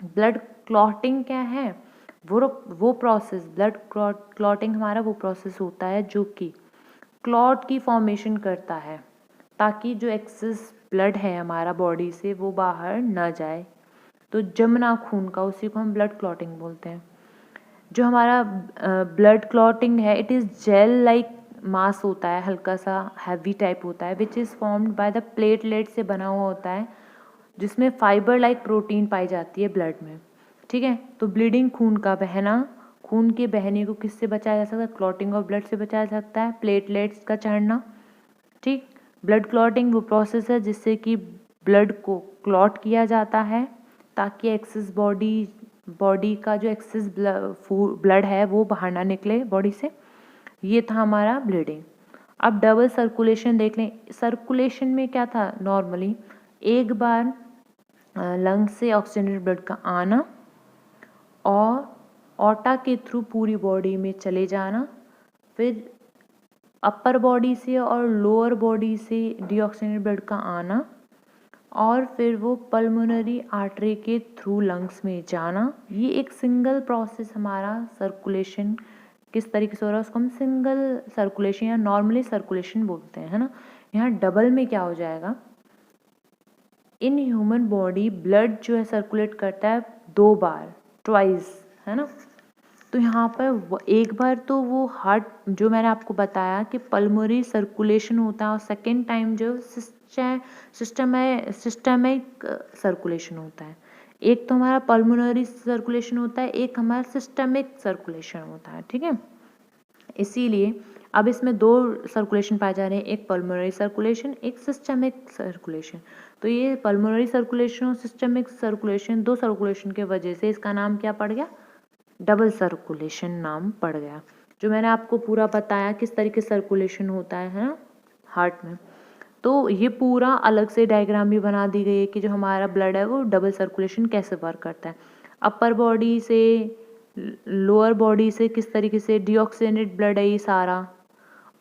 ब्लड क्लॉटिंग क्या है? वो प्रोसेस, ब्लड क्लॉटिंग हमारा वो प्रोसेस होता है जो कि क्लॉट की फॉर्मेशन करता है ताकि जो एक्सेस ब्लड है हमारा बॉडी से वो बाहर ना जाए। तो जमना खून का, उसी को हम ब्लड क्लॉटिंग बोलते हैं। जो हमारा ब्लड क्लॉटिंग है, it is gel like mass होता है, हल्का सा हैवी टाइप होता है, which is formed by the platelet से बना हुआ होता है, जिसमें फाइबर लाइक प्रोटीन पाई जाती है ब्लड में। ठीक है। तो ब्लीडिंग, खून का बहना, खून के बहने को किससे बचाया जा सकता है? क्लॉटिंग ऑफ ब्लड से बचाया जा सकता है, प्लेटलेट्स का चढ़ना। ठीक। ब्लड क्लॉटिंग वो प्रोसेस है जिससे कि ब्लड को क्लॉट किया जाता है ताकि एक्सेस बॉडी का जो एक्सेस ब्लड है वो बाहर ना निकले बॉडी से। ये था हमारा ब्लीडिंग। अब डबल सर्कुलेशन देख लें। सर्कुलेशन में क्या था? नॉर्मली एक बार लंग्स से ऑक्सीजनेटेड ब्लड का आना और ऑर्टा के थ्रू पूरी बॉडी में चले जाना, फिर अपर बॉडी से और लोअर बॉडी से डीऑक्सीजनेटेड ब्लड का आना और फिर वो पल्मोनरी आर्टरी के थ्रू लंग्स में जाना। ये एक सिंगल प्रोसेस हमारा सर्कुलेशन किस तरीके से हो रहा है उसको हम सिंगल सर्कुलेशन या नॉर्मली सर्कुलेशन बोलते हैं, है ना। यहाँ डबल में क्या हो जाएगा? इन ह्यूमन बॉडी ब्लड जो है सर्कुलेट करता है 2 बार, ट्वाइस, है ना। तो यहाँ पर एक बार तो वो हार्ट जो मैंने आपको बताया कि पल्मोनरी सर्कुलेशन होता है और सेकेंड टाइम जो सिस्टमिक सर्कुलेशन होता है। एक तो हमारा पल्मोनरी सर्कुलेशन होता है, एक हमारा सिस्टमिक सर्कुलेशन होता है। ठीक है। इसीलिए अब इसमें 2 सर्कुलेशन पाए जा रहे हैं, एक पल्मोनरी सर्कुलेशन, एक सिस्टमिक सर्कुलेशन। तो ये पल्मोनरी सर्कुलेशन और सिस्टमिक सर्कुलेशन, 2 सर्कुलेशन के वजह से इसका नाम क्या पड़ गया? डबल सर्कुलेशन नाम पड़ गया। जो मैंने आपको पूरा बताया किस तरीके से सर्कुलेशन होता है ना हार्ट में। तो ये पूरा अलग से डायग्राम भी बना दी गई है कि जो हमारा ब्लड है वो डबल सर्कुलेशन कैसे वर्क करता है। अपर बॉडी से लोअर बॉडी से किस तरीके से डीऑक्सीजनेटेड ब्लड है ये सारा,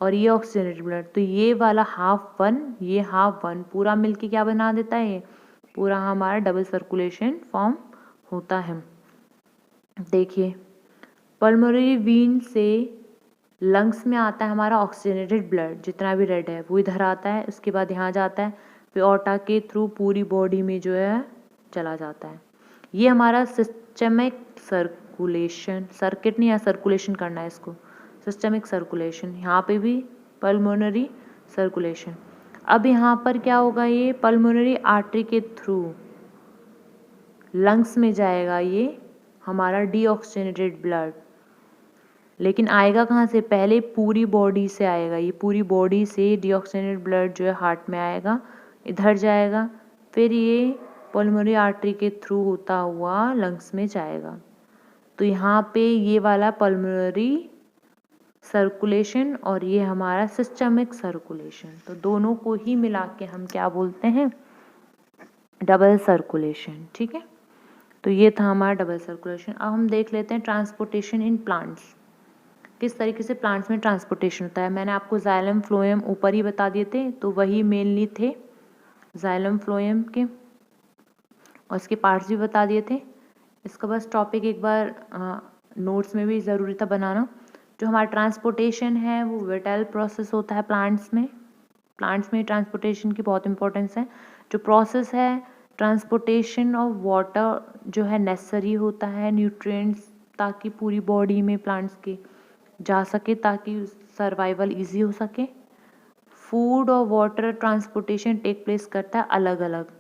और ये ऑक्सीजनेटेड ब्लड। तो ये वाला हाफ वन, ये हाफ वन पूरा मिलके क्या बना देता है? ये पूरा हमारा डबल सर्कुलेशन फॉर्म होता है। देखिए, पल्मोनरी वीन से लंग्स में आता है हमारा ऑक्सीजनेटेड ब्लड, जितना भी रेड है वो इधर आता है, उसके बाद यहाँ जाता है, फिर ऑर्टा के थ्रू पूरी बॉडी में जो है चला जाता है। ये हमारा सिस्टमिक सर्कुलेशन, सर्किट नहीं है, सर्कुलेशन करना है इसको, सिस्टमिक सर्कुलेशन। यहाँ पे भी पल्मोनरी सर्कुलेशन। अब यहाँ पर क्या होगा? ये पल्मोनरी आर्टरी के थ्रू लंग्स में जाएगा ये हमारा डीऑक्सीजनेटेड ब्लड, लेकिन आएगा कहाँ से? पहले पूरी बॉडी से आएगा। ये पूरी बॉडी से डीऑक्सीजनेटेड ब्लड जो है हार्ट में आएगा, इधर जाएगा, फिर ये पल्मोनरी आर्टरी के थ्रू होता हुआ लंग्स में जाएगा। तो यहाँ पे ये वाला पल्मोनरी सर्कुलेशन और ये हमारा सिस्टमिक सर्कुलेशन, तो दोनों को ही मिला के हम क्या बोलते हैं? Double circulation. ठीक है। तो ये था हमारा डबल सर्कुलेशन। अब हम देख लेते हैं ट्रांसपोर्टेशन इन प्लांट्स, किस तरीके से प्लांट्स में ट्रांसपोर्टेशन होता है। मैंने आपको जाइलम फ्लोएम ऊपर ही बता दिए थे, तो वही मेनली थे जाइलम फ्लोएम के, और इसके पार्ट्स भी बता दिए थे। इसका बस टॉपिक एक बार नोट्स में भी ज़रूरी था बनाना। जो हमारा ट्रांसपोर्टेशन है वो विटाइल प्रोसेस होता है प्लांट्स में। प्लांट्स में ट्रांसपोर्टेशन की बहुत इंपॉर्टेंस है। जो प्रोसेस है ट्रांसपोर्टेशन ऑफ वाटर जो है नेसेसरी होता है न्यूट्रिएंट्स ताकि पूरी बॉडी में प्लांट्स के जा सके ताकि सर्वाइवल इजी हो सके। फूड और वाटर ट्रांसपोर्टेशन टेक प्लेस करता है अलग अलग,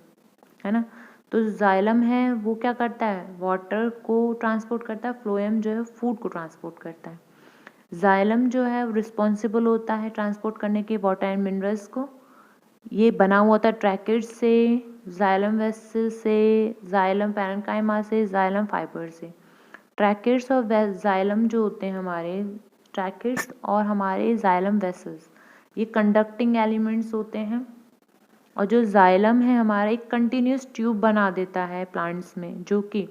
है ना। तो जाइलम है वो क्या करता है, वाटर को ट्रांसपोर्ट करता है, फ्लोएम जो है फूड को ट्रांसपोर्ट करता है। जाइलम जो है रिस्पॉन्सिबल होता है ट्रांसपोर्ट करने के वाटर एंड मिनरल्स को। ये बना हुआ था ट्रैकेट्स से, जाइलम वेसल से, जाइलम पैरेन्काइमा से, जाइलम फाइबर से। ट्रैकेट्स और जाइलम जो होते हैं हमारे, ट्रैकेट्स और हमारे जाइलम वेसल्स, ये कंडक्टिंग एलिमेंट्स होते हैं। और जो जाइलम है हमारा एक कंटिन्यूस ट्यूब बना देता है प्लांट्स में, जो कि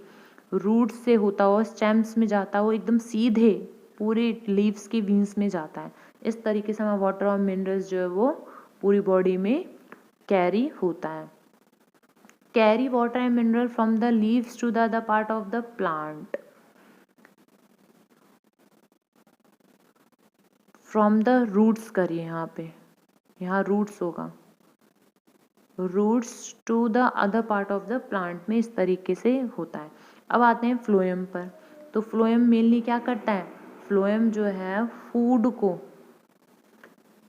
रूट्स से होता हुआ स्टेम्स में जाता है, वो एकदम सीधे पूरे लीव्स की वीन्स में जाता है। इस तरीके से हमारा वाटर और मिनरल्स जो है वो पूरी बॉडी में कैरी होता है। Carry water and mineral from the leaves to the other part of the plant. From the roots करिए, यहाँ रूट्स होगा, roots to the other part of the plant में इस तरीके से होता है। अब आते हैं फ्लोएम पर। तो फ्लोएम मेनली क्या करता है, फ्लोएम जो है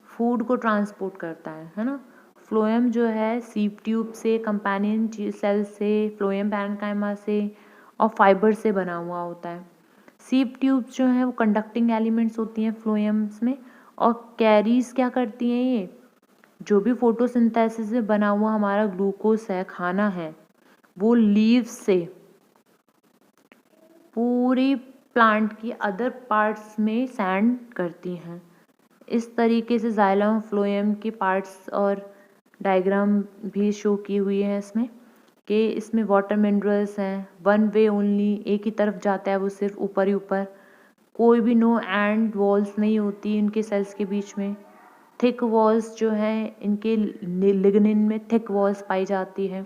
फूड को ट्रांसपोर्ट करता है ना। फ्लोएम जो है सीप ट्यूब से, कंपेनियन सेल से, फ्लोएम पैरेन्काइमा से और फाइबर से बना हुआ होता है। सीप ट्यूब्स जो है वो कंडक्टिंग एलिमेंट्स होती हैं फ्लोएम्स में, और कैरीज क्या करती हैं, ये जो भी फोटोसिंथेसिस से बना हुआ हमारा ग्लूकोज है, खाना है, वो लीव्स से पूरी प्लांट की अदर पार्ट्स में सेंड करती हैं। इस तरीके से जाइलम फ्लोएम की पार्ट्स और डायग्राम भी शो की हुई है इसमें, कि इसमें वाटर मिनरल्स हैं, वन वे ओनली, एक ही तरफ जाता है वो सिर्फ ऊपर ही ऊपर, कोई भी नो एंड वॉल्स नहीं होती इनके सेल्स के बीच में। थिक वॉल्स जो हैं इनके लिग्निन में थिक वॉल्स पाई जाती है,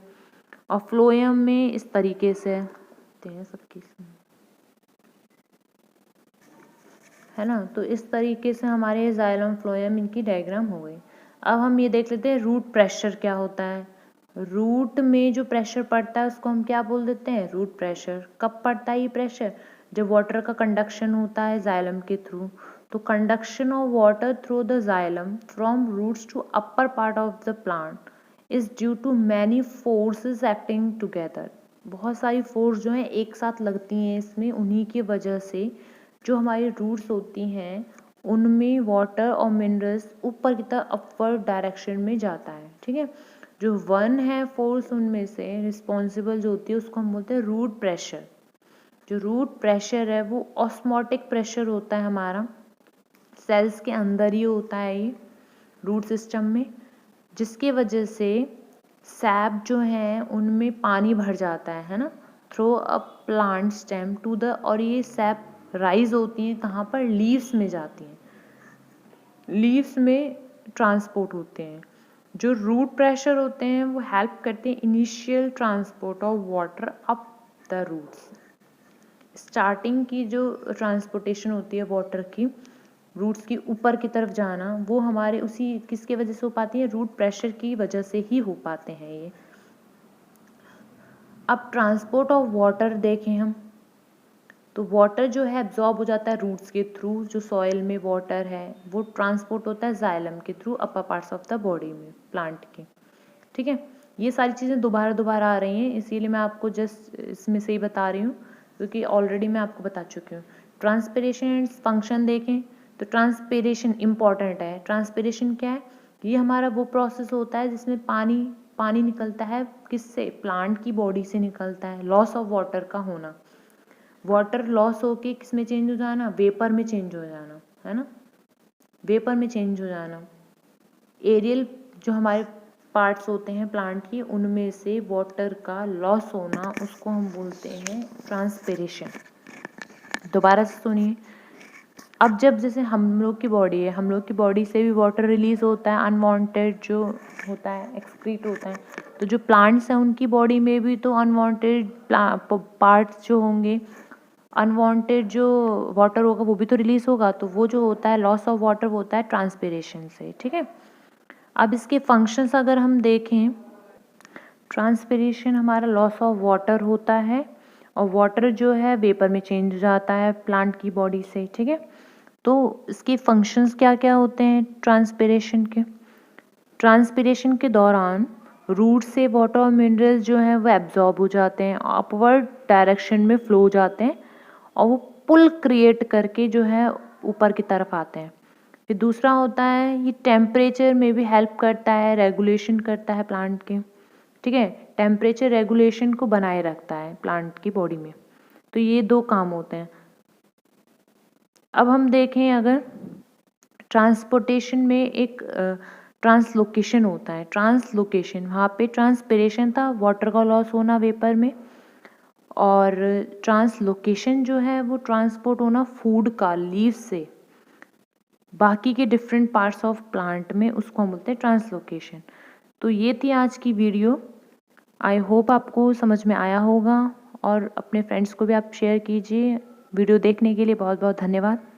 और फ्लोएम में इस तरीके से हैं सबकी, है ना। तो इस तरीके से हमारे जाइलम फ्लोएम इनकी डायग्राम हो गई। अब हम ये देख लेते हैं रूट प्रेशर क्या होता है। रूट में जो प्रेशर पड़ता है उसको हम क्या बोल देते हैं, रूट प्रेशर। कब पड़ता है ये प्रेशर, जब वाटर का कंडक्शन होता है जाइलम के थ्रू। तो conduction of water through the xylem from roots to upper part of the plant is due to many forces acting together. बहुत सारी फोर्स जो हैं एक साथ लगती हैं इसमें, उन्हीं की वजह से जो हमारी रूट्स होती हैं उनमें वाटर और मिनरल्स ऊपर की तरफ अपवर्ड डायरेक्शन में जाता है, ठीक है। जो वन है फोर्स उनमें से रिस्पॉन्सिबल जो होती है उसको हम बोलते हैं रूट प्रेशर। जो रूट प्रेशर है वो ऑस्मोटिक प्रेशर होता है हमारा, सेल्स के अंदर ही होता है ये रूट सिस्टम में, जिसकी वजह से सैप जो है उनमें पानी भर जाता है ना, through a plant stem to the, और ये सैप राइज होती हैं कहाँ पर, लीव्स में जाती हैं, लीव्स में ट्रांसपोर्ट होते हैं। जो रूट प्रेशर होते हैं वो हेल्प करते हैं initial transport of water up the roots. Starting की जो ट्रांसपोर्टेशन होती है वाटर की रूट्स की ऊपर की तरफ जाना, वो हमारे उसी किसके वजह से हो पाती है, रूट प्रेशर की वजह से ही हो पाते हैं ये। अब ट्रांसपोर्ट ऑफ वाटर देखें हम, तो वाटर जो है एब्जॉर्ब हो जाता है रूट्स के थ्रू, जो सॉइल में वाटर है वो ट्रांसपोर्ट होता है जाइलम के through upper parts of the body में प्लांट के, ठीक है। ये सारी चीज़ें दोबारा आ रही हैं, इसीलिए मैं आपको जस्ट इसमें से ही बता रही हूँ, क्योंकि ऑलरेडी मैं आपको बता चुकी हूँ। ट्रांसपिरेशन फंक्शन देखें तो ट्रांसपिरेशन इम्पॉर्टेंट है। ट्रांसपिरेशन क्या है, ये हमारा वो प्रोसेस होता है जिसमें पानी निकलता है, किससे, प्लांट की बॉडी से निकलता है। लॉस ऑफ वाटर का होना, वाटर लॉस होके किस में चेंज हो जाना, वेपर में चेंज हो जाना, है ना, वेपर में चेंज हो जाना। एरियल जो हमारे पार्ट्स होते हैं प्लांट की, उनमें से वाटर का लॉस होना, उसको हम बोलते हैं ट्रांसपिरेशन। दोबारा से सुनिए। अब जब जैसे हम लोग की बॉडी है, हम लोग की बॉडी से भी वाटर रिलीज होता है, अनवांटेड जो होता है एक्सक्रीट होता है। तो जो प्लांट्स हैं उनकी बॉडी में भी तो अनवांटेड पार्ट्स जो होंगे, अनवांटेड जो वाटर होगा वो भी तो रिलीज होगा। तो वो जो होता है लॉस ऑफ वाटर वो होता है ट्रांसपिरेशन से, ठीक है। अब इसके फंक्शंस अगर हम देखें ट्रांसपिरेशन हमारा लॉस ऑफ वाटर होता है और वाटर जो है वेपर में चेंज हो जाता है प्लांट की बॉडी से, ठीक है। तो इसके फंक्शंस क्या क्या होते हैं ट्रांसपिरेशन के? ट्रांसपिरेशन के दौरान रूट से वाटर और मिनरल्स जो हैं वो एब्जॉर्ब हो जाते हैं, अपवर्ड डायरेक्शन में फ्लो हो जाते हैं और वो पुल क्रिएट करके जो है ऊपर की तरफ आते हैं। फिर दूसरा होता है ये टेम्परेचर में भी हेल्प करता है, रेगुलेशन करता है प्लांट के, ठीक है। टेम्परेचर रेगुलेशन को बनाए रखता है प्लांट की बॉडी में। तो ये दो काम होते हैं। अब हम देखें अगर ट्रांसपोर्टेशन में एक ट्रांसलोकेशन होता है। ट्रांसलोकेशन वहाँ पे ट्रांसपिरेशन था, वाटर का लॉस होना वेपर में, और ट्रांसलोकेशन जो है वो ट्रांसपोर्ट होना फूड का लीव से बाकी के डिफरेंट पार्ट्स ऑफ प्लांट में, उसको हम बोलते हैं ट्रांसलोकेशन। तो ये थी आज की वीडियो। आई होप आपको समझ में आया होगा और अपने फ्रेंड्स को भी आप शेयर कीजिए। वीडियो देखने के लिए बहुत बहुत धन्यवाद।